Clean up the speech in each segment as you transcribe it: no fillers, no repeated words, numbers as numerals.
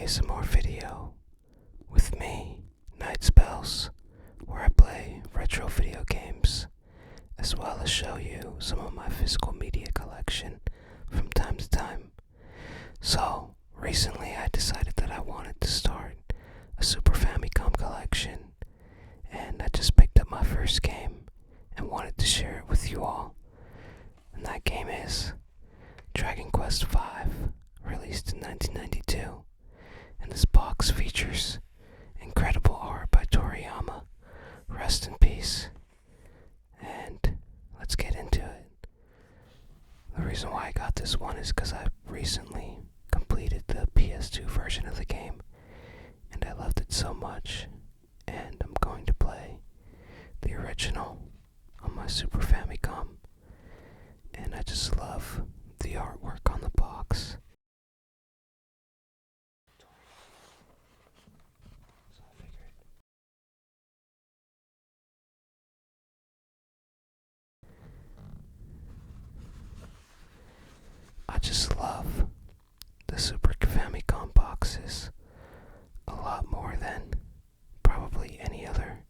ASMR video with me, Night Spells, where I play retro video games, as well as show you some of my physical media collection from time to time. So, recently I decided that I wanted to start a Super Famicom collection, and I just picked up my first game and wanted to share it with you all. And that game is Dragon Quest V, released in 1992. And this box features incredible art by Toriyama. Rest in peace. And let's get into it. The reason why I got this one is because I recently completed the PS2 version of the game, and I loved it so much, and I'm going to play the original on my Super Famicom, and I just love the artwork on the box. I just love the Super Famicom boxes a lot more than probably any other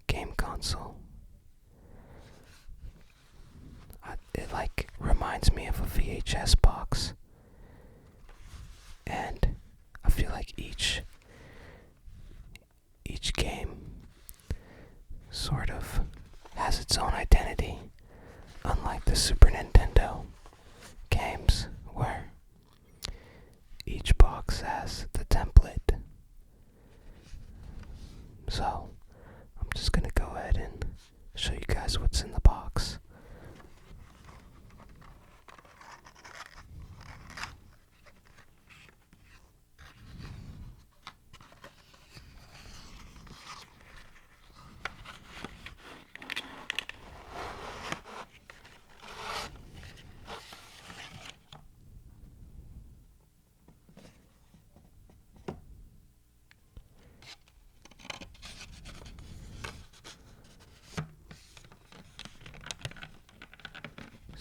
game console. It reminds me of a VHS box, and I feel like each game sort of has its own identity, unlike the Super Nintendo games where each box has the template. So I'm just gonna go ahead and show you guys what's in the box.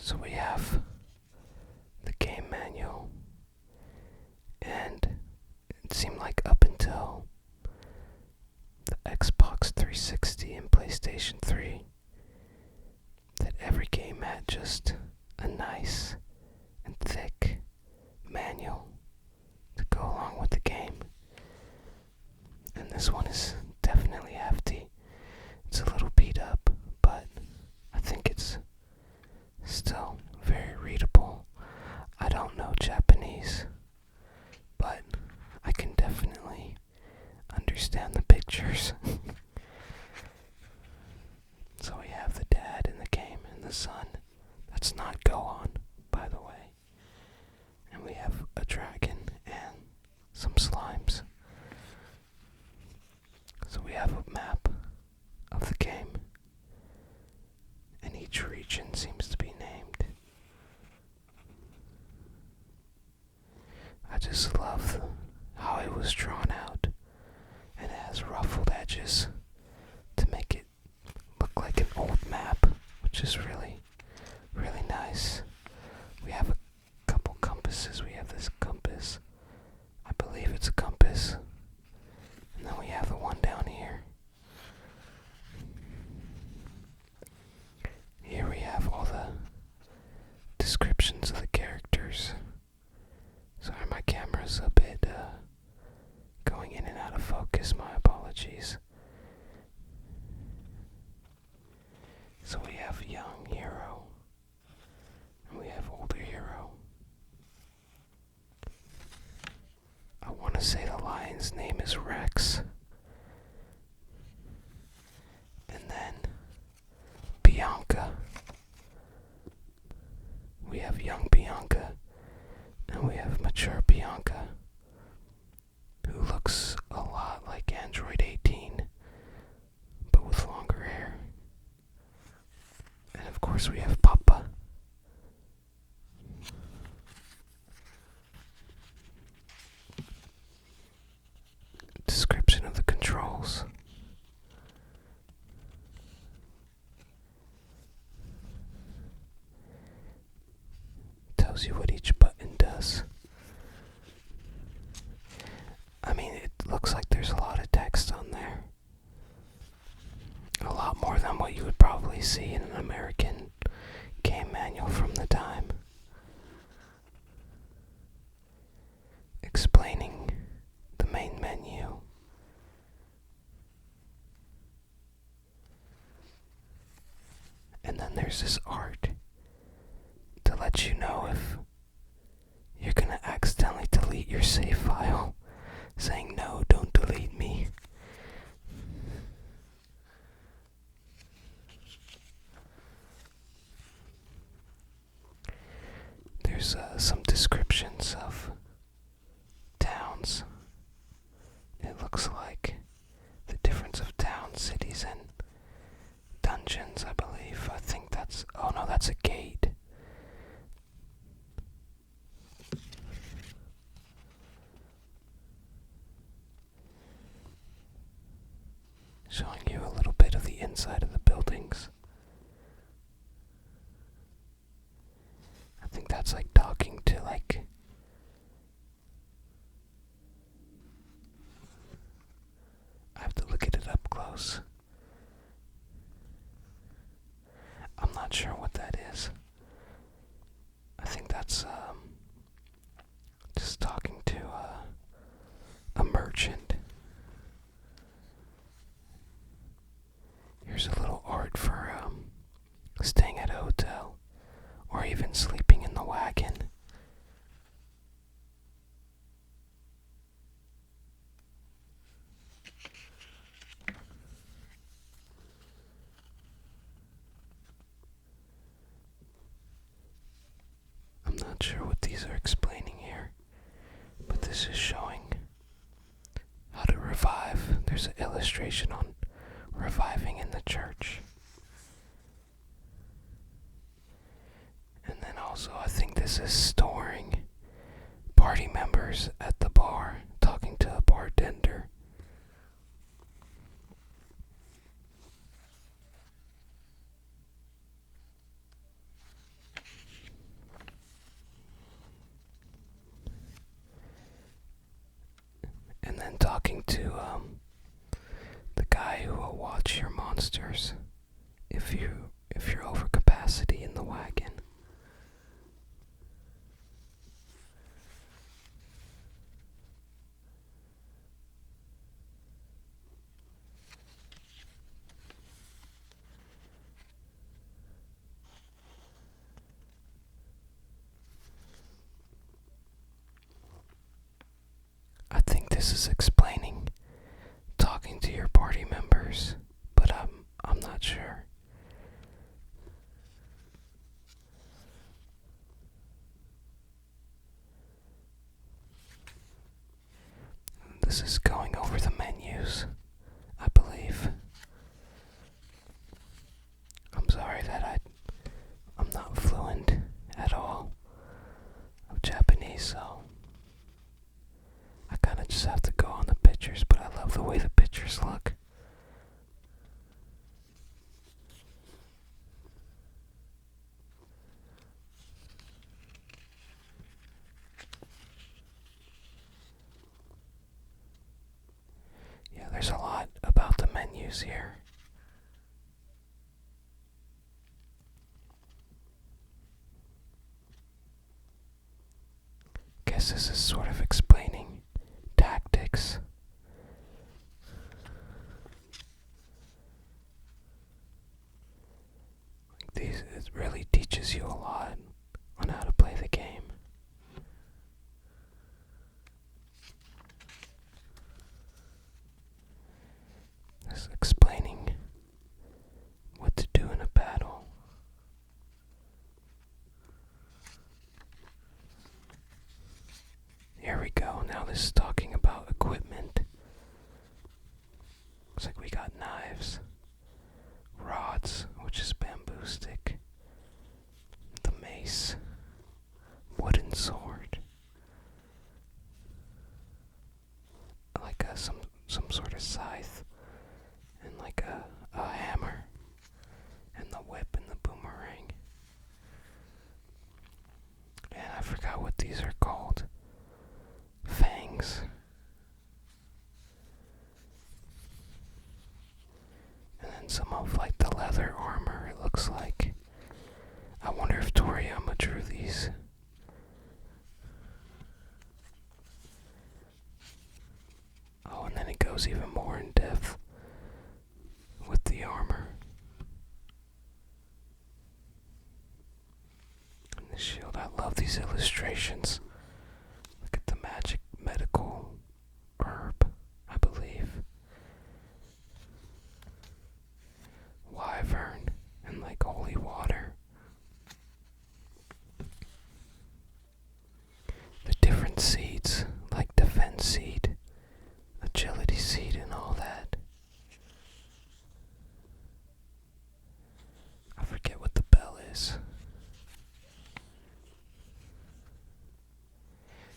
So we have the game manual, and it seemed like up until the Xbox 360 and PlayStation 3 that every game had just a nice and thick manual to go along with the game. And this one is definitely hefty. It's a little beat up, but I think it's still very readable. I don't know Japanese, but I can definitely understand the pictures. So we have the dad in the game and the son. That's not Gohan, by the way. And we have a dragon and some slimes. So we have a map of the game, and each region seems to be named. I just love how it was drawn out, and it has ruffled edges to make it look like an old map, which is really, really nice. We have a couple compasses. We have this compass. I believe it's a compass. And then we have the one down here. Here we have all the descriptions of the characters. Sorry, my camera's a bit going in and out of focus. My apologies. So we have young hero, and we have older hero. I want to say the lion's name is Rex. And then Bianca. We have young Bianca, and we have mature Bianca, who looks a lot like Android 18, but with longer hair. And of course we have Papa. Description of the controls. Tells you what each button does. there's this art to let you know if you're gonna accidentally delete your save file, saying no, don't delete me. There's some descriptions of towns. It looks like the difference of towns, cities, and dungeons, I believe. I think that's... oh no, that's a gate. Showing you a little bit of the inside of the buildings. I think that's like talking to like... I have to look at it up close. I'm not sure what that is. I think that's just talking to a merchant. Here's a little art for staying at a hotel or even sleeping in the wagon. I'm not sure what these are explaining here, but this is showing how to revive. There's an illustration on reviving in the church. And then also I think this is storing party members at the bar, talking to a bartender. And then talking to the guy who will watch your monsters if you're over capacity in the wagon. I think this is explaining talking to your party members, but I'm not sure. This is going over the menus, I believe. I'm sorry that I'm not fluent at all of Japanese, so I kinda just have to go on the pictures, but I love the way the pictures look. Yeah, there's a lot about the menus here. Guess this is sort of explaining tactics. It really teaches you a lot on how to play the game. It's explaining what to do in a battle. Here we go. Now this is talking about equipment. Looks like we got knives, rods, which is bamboo stick, the mace, wooden sword, like some sort of scythe, and like a hammer, and the whip and the boomerang. And I forgot what these are called. Fangs. And then some of like the leather armor, it looks like. I wonder if Toriyama drew these. Oh, and then it goes even more in depth with the armor. these illustrations. Look at the magic medical herb, I believe. Wyvern and like holy water. The different seeds, like defense seed, agility seed, and all that. I forget what the bell is.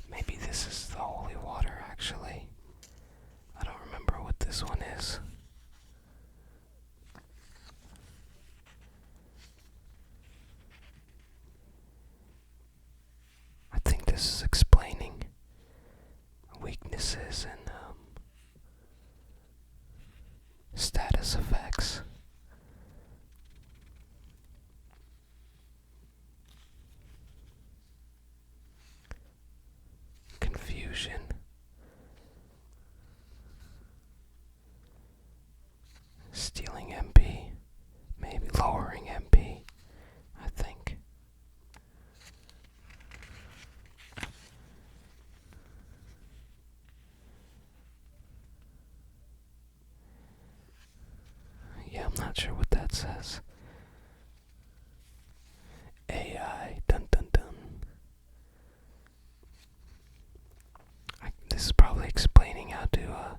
Maybe this is the holy water, actually. I don't remember what this one is. I think this is explaining weaknesses and status effects. Confusion. Stealing MP. Maybe lowering MP, I think. Yeah, I'm not sure what that says. AI, dun dun dun. This is probably explaining how to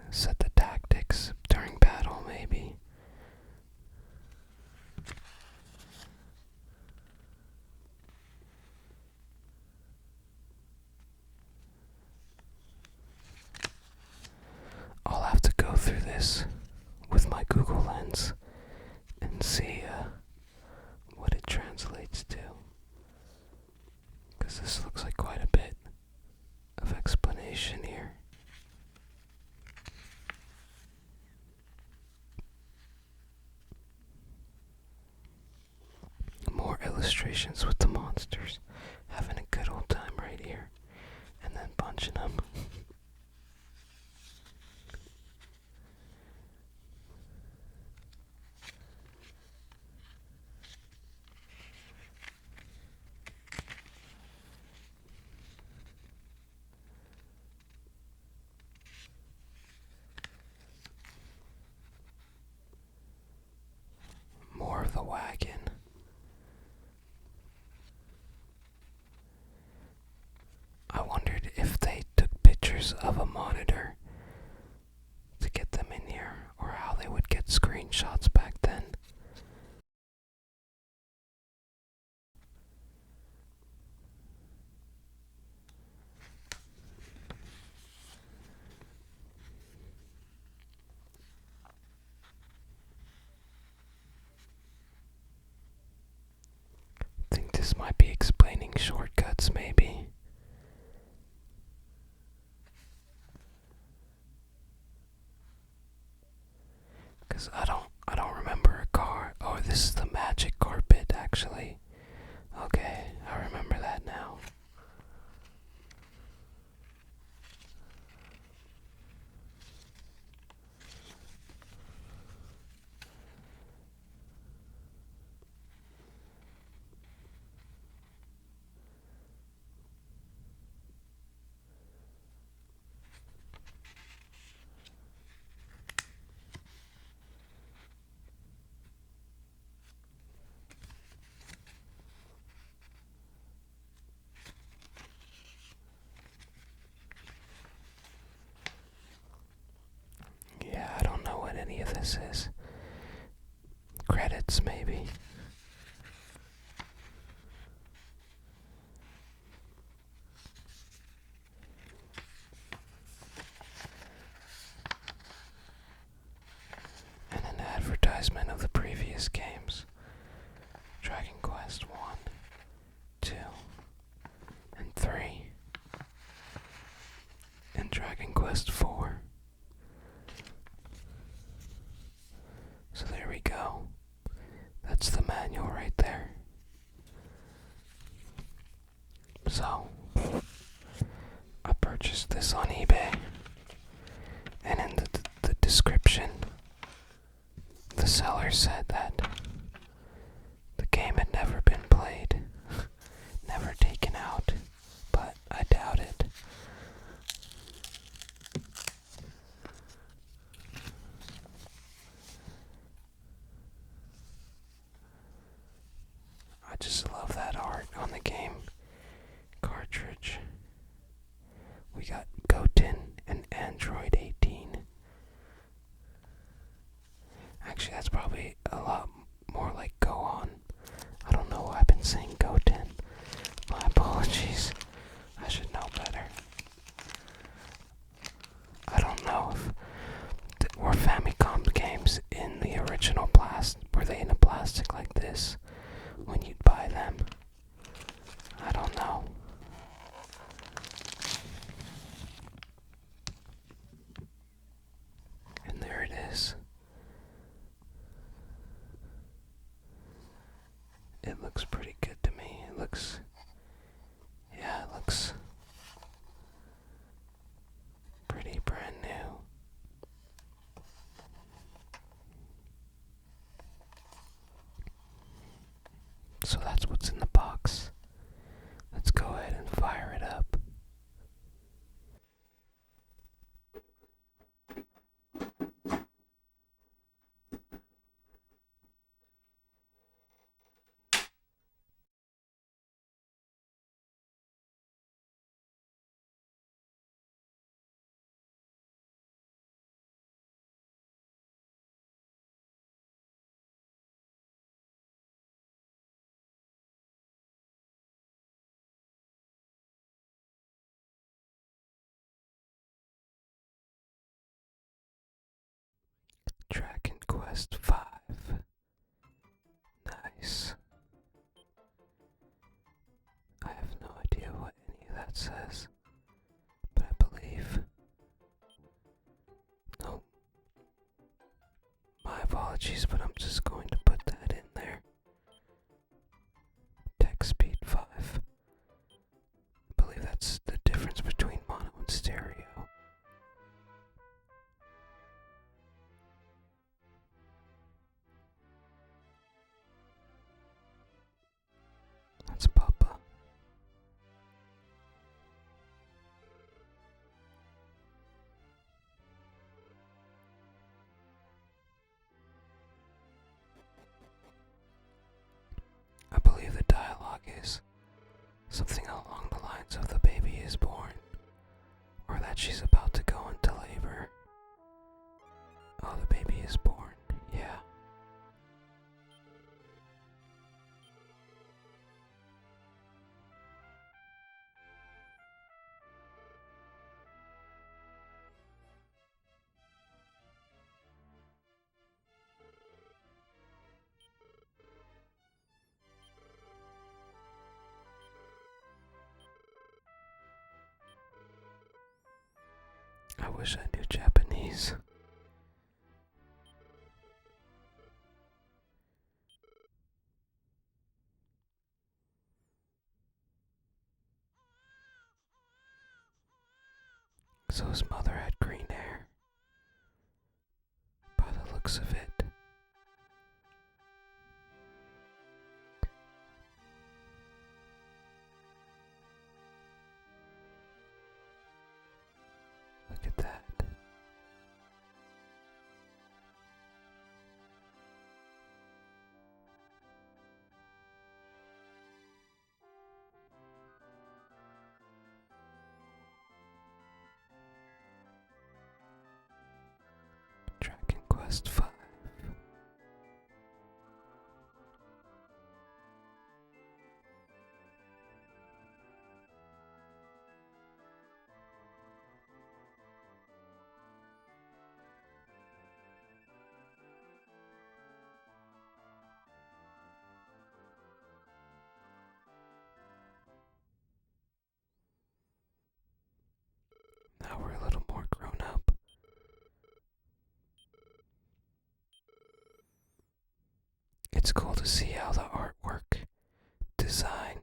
set the tactics during battle, maybe. I'll have to go through this with my Google Lens and see what it translates to. Because this looks like quite a bit of explanation here. More illustrations with the monsters. Having a good old time right here. And then punching them. More of the wagon. I wondered if they took pictures of a monitor to get them in here, or how they would get screenshots back then. I think this might be explaining shortcuts, maybe. Because I don't remember a car. Oh, this is the magic carpet, actually. Okay, I remember that now. Yeah, I don't know what any of this is. Credits, maybe. And an advertisement of the previous games. Dragon Quest 1, 2, and 3. And Dragon Quest 4. So there we go. That's the manual right there. So, I purchased this on eBay. And in the description, the seller said that the game had never been played. cartridge. We got Goten and Android 18. Actually, that's probably a lot more like Go On. I don't know why I've been saying Goten. My apologies. I should know better. I don't know if were Famicom games in the original were they in a plastic like this when you'd buy them? I don't know. And there it is. It looks pretty good to me. It looks pretty brand new. So that's what's in the box. Let's go ahead and fire it up. Dragon Quest 5. Nice. I have no idea what any of that says, but I believe. No. My apologies, but I'm just going to put that in there. Text speed 5. I believe that's the difference between mono and stereo. That's Papa. I believe the dialogue is something along the lines of the baby is born, or that she's about to go into labor. Oh, the baby is born. Yeah. I wish I knew Japanese. So his mother had green hair, by the looks of it. Look at that. Dragon Quest 5. Now we're a little more grown up. It's cool to see how the artwork design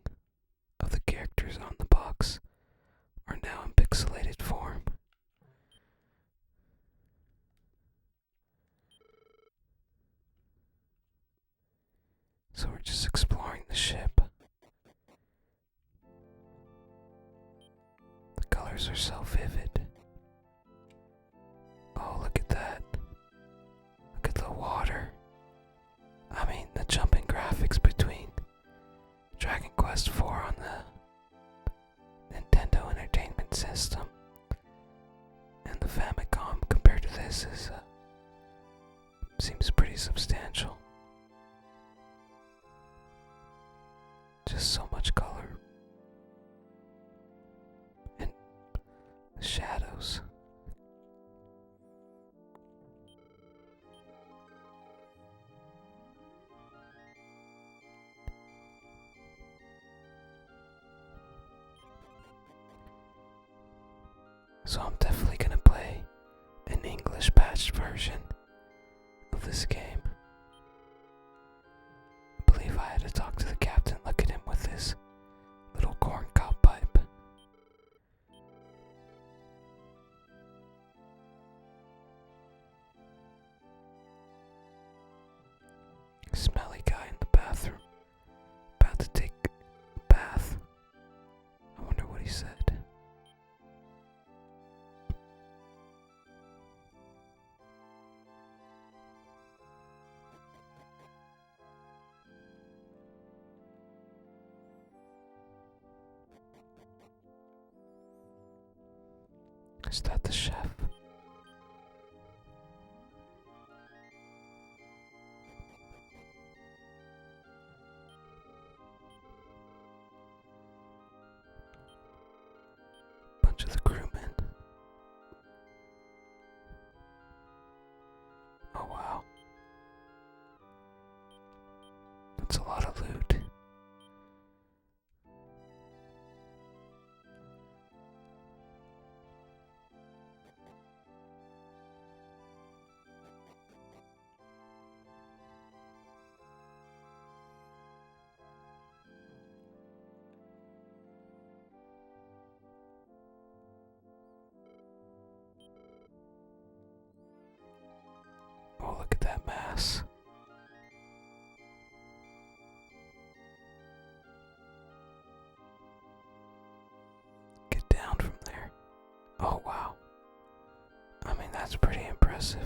of the characters on the box are now in pixelated form. So we're just exploring the ship. The colors are so vivid. Oh, look at that. Look at the water. I mean, the jumping graphics between Dragon Quest 4 on the system. And the Famicom compared to this seems pretty substantial. Just so much color. And the shadows. So I'm definitely gonna play an English patched version of this game. I believe I had to talk to the captain, look at him with his little corn cob pipe. Smelly guy in the bathroom, about to take a bath. I wonder what he said. Is that the chef? Bunch of the crewmen. Oh wow. That's a lot of loot. Oh, look at that mass. Get down from there. Oh, wow. I mean, that's pretty impressive.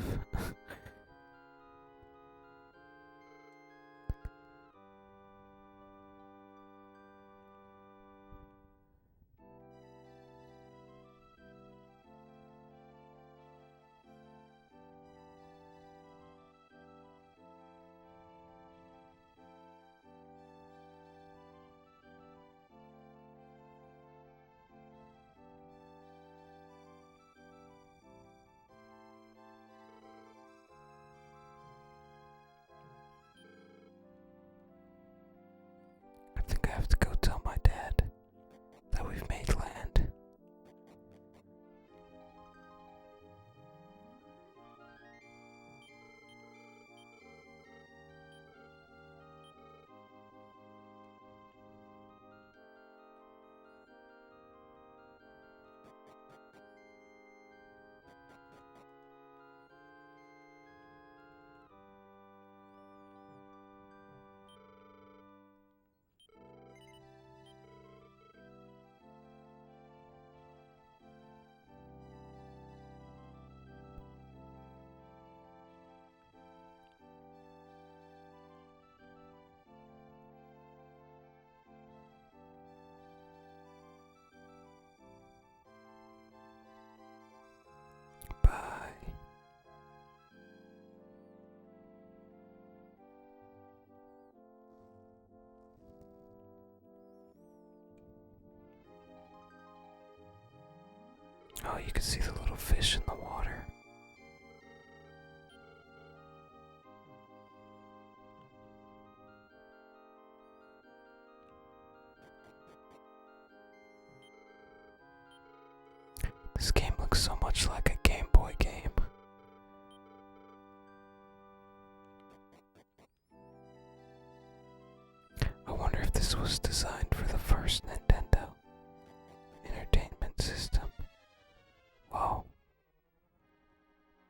I think I have to go tell my dad that we've made land. Bye. Oh, you can see the little fish in the water. This game looks so much like a Game Boy game. I wonder if this was designed for the first Nintendo Entertainment System. Whoa.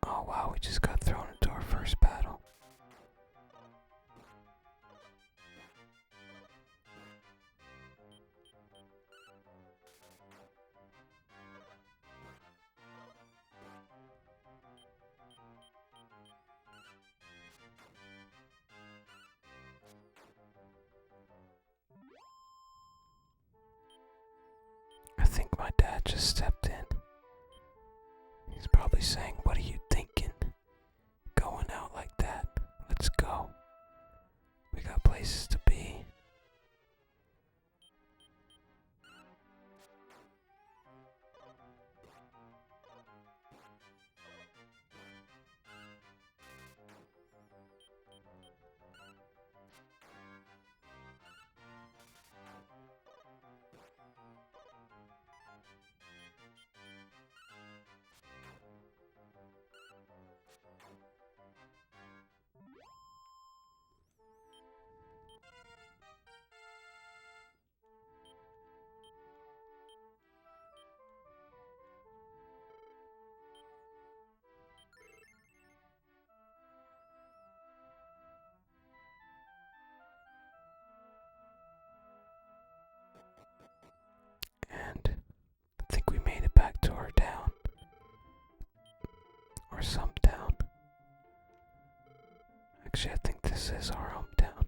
Oh wow, we just got thrown into our first battle. like my dad just stepped in. He's probably saying, "What are you thinking? Going out like that? Let's go. We got places to be." And I think we made it back to our town. Or some town. Actually, I think this is our hometown.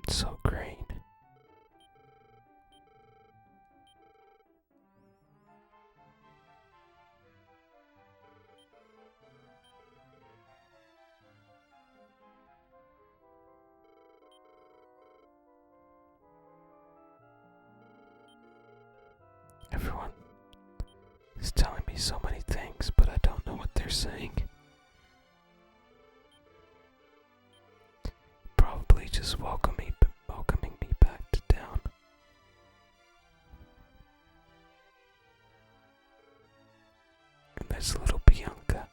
It's so green. Everyone is telling me so many things, but I don't know what they're saying. Probably just welcoming me back to town. And there's little Bianca.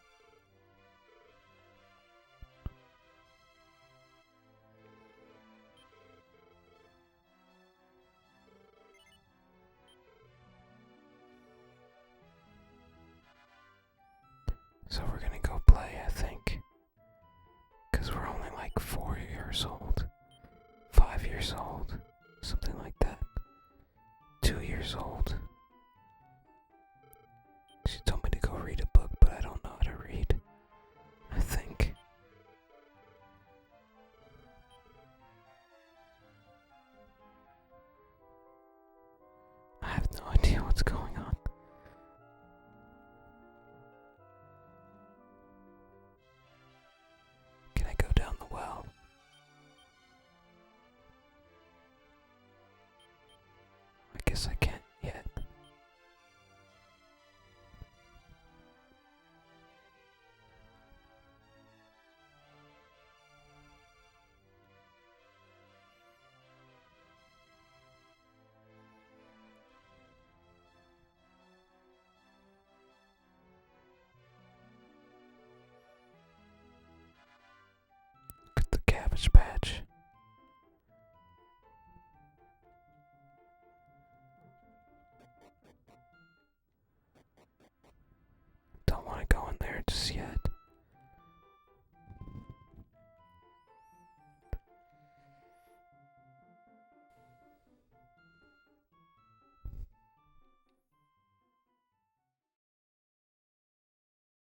So we're gonna go play, I think. Because we're only like 4 years old. 5 years old. Something like that. 2 years old. She told me to go read a book, but I don't know how to read. I think. I have no idea what's going on. Can I go down the well? I guess I can't yet. Look at the cabbage patch.